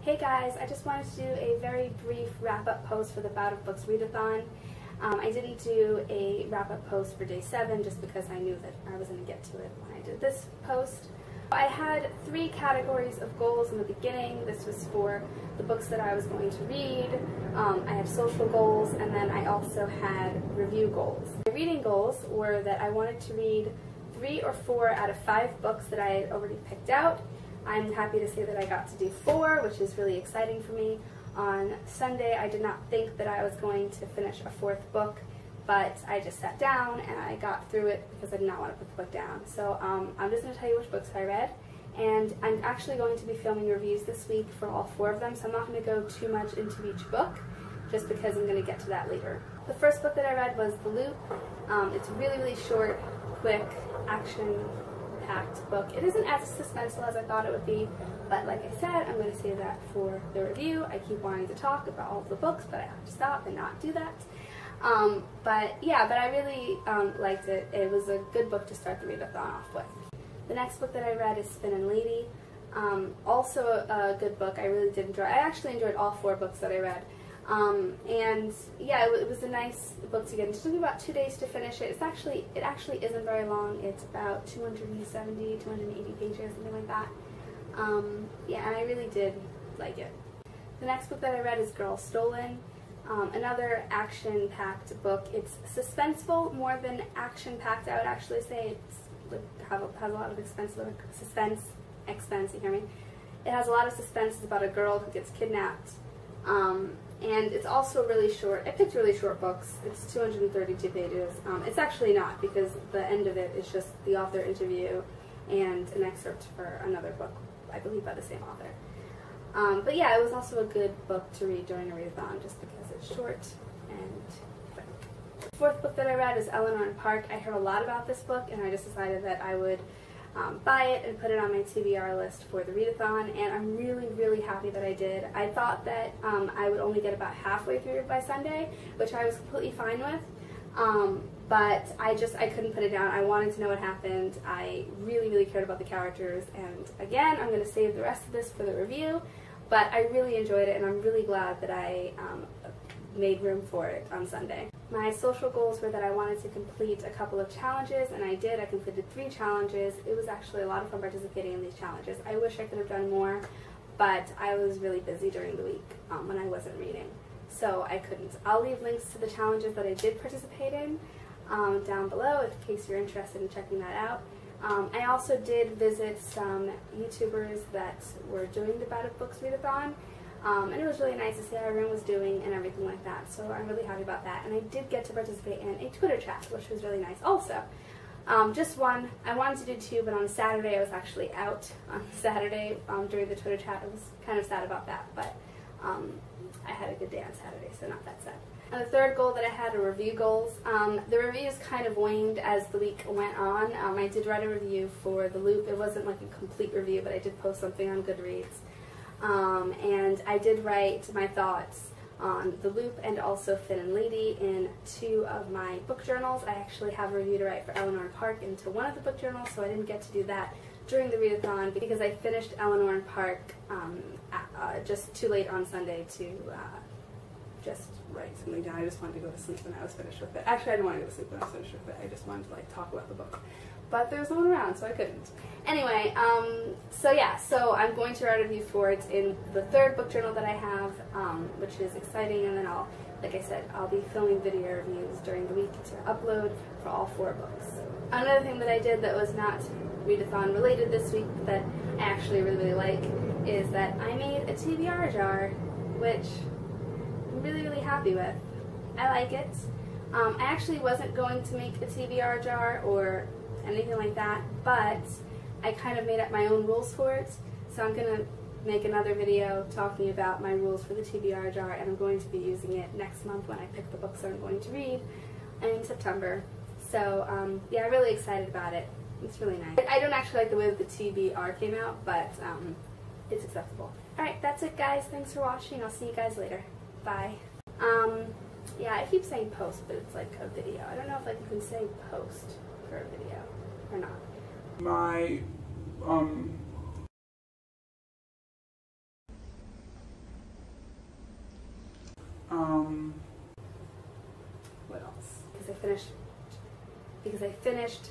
Hey guys, I just wanted to do a very brief wrap-up post for the Bout of Books Read-a-thon. I didn't do a wrap-up post for day 7 just because I knew that I was going to get to it when I did this post. I had 3 categories of goals in the beginning. This was for the books that I was going to read. I had social goals, and then I also had review goals. My reading goals were that I wanted to read 3 or 4 out of 5 books that I had already picked out. I'm happy to say that I got to do 4, which is really exciting for me. On Sunday, I did not think that I was going to finish a 4th book, but I just sat down and I got through it because I did not want to put the book down. So I'm just going to tell you which books I read, and I'm actually going to be filming reviews this week for all 4 of them, so I'm not going to go too much into each book, just because I'm going to get to that later. The first book that I read was The Loop. It's really, really short, quick, action-packed book. It isn't as suspenseful as I thought it would be, but like I said, I'm going to save that for the review. I keep wanting to talk about all of the books, but I have to stop and not do that. But I really liked it. It was a good book to start the read-a-thon off with. The next book that I read is Spinnin Lady. Also a good book. I really did enjoy. I actually enjoyed all 4 books that I read. And yeah, it was a nice book to get into. It took me about 2 days to finish it. It actually isn't very long. It's about 270, 280 pages, something like that. Yeah, and I really did like it. The next book that I read is Girl Stolen. Another action-packed book. It's suspenseful more than action-packed. I would actually say it has a lot of suspense, you hear me? It has a lot of suspense. It's about a girl who gets kidnapped. And it's also really short. I picked really short books. It's 232 pages. It's actually not, because the end of it is just the author interview and an excerpt for another book, I believe by the same author. But yeah, it was also a good book to read during a read-a-thon just because it's short and quick. The 4th book that I read is Eleanor and Park. I heard a lot about this book, and I just decided that I would buy it and put it on my TBR list for the read-a-thon, and I'm really, really happy that I did. I thought that I would only get about halfway through it by Sunday, which I was completely fine with, but I couldn't put it down. I wanted to know what happened. I really, really cared about the characters, and again, I'm going to save the rest of this for the review, but I really enjoyed it, and I'm really glad that I made room for it on Sunday. My social goals were that I wanted to complete a couple of challenges, and I did. I completed 3 challenges. It was actually a lot of fun participating in these challenges. I wish I could have done more, but I was really busy during the week when I wasn't reading, so I couldn't. I'll leave links to the challenges that I did participate in down below in case you're interested in checking that out. I also did visit some YouTubers that were doing the Bout of Books Read-a-thon, and it was really nice to see how everyone was doing and everything like that, so I'm really happy about that. And I did get to participate in a Twitter chat, which was really nice also. Just one. I wanted to do 2, but on Saturday I was actually out on Saturday during the Twitter chat. I was kind of sad about that, but I had a good day on Saturday, so not that sad. And the 3rd goal that I had are review goals. The reviews kind of waned as the week went on. I did write a review for The Loop. It wasn't like a complete review, but I did post something on Goodreads. And I did write my thoughts on The Loop and also Spinnin Lady in 2 of my book journals. I actually have a review to write for Eleanor and Park into one of the book journals, so I didn't get to do that during the read-a-thon because I finished Eleanor and Park just too late on Sunday to just write something down. I just wanted to go to sleep when I was finished with it. Actually, I didn't want to go to sleep when I was finished with it. I just wanted to like talk about the book. But there was no one around, so I couldn't. Anyway, so I'm going to write a review for it in the 3rd book journal that I have, which is exciting, and then like I said, I'll be filming video reviews during the week to upload for all 4 books. Another thing that I did that was not read-a-thon related this week that I actually really, really like is that I made a TBR jar, which I'm really, really happy with. I like it. I actually wasn't going to make a TBR jar or anything like that, but I kind of made up my own rules for it, so I'm going to make another video talking about my rules for the TBR jar, and I'm going to be using it next month when I pick the books that I'm going to read in September. So yeah, I'm really excited about it. It's really nice. I don't actually like the way that the TBR came out, but it's acceptable. Alright, that's it guys. Thanks for watching. I'll see you guys later. Bye. Yeah, I keep saying post, but it's like a video. I don't know if like you can say post for a video or not. My finished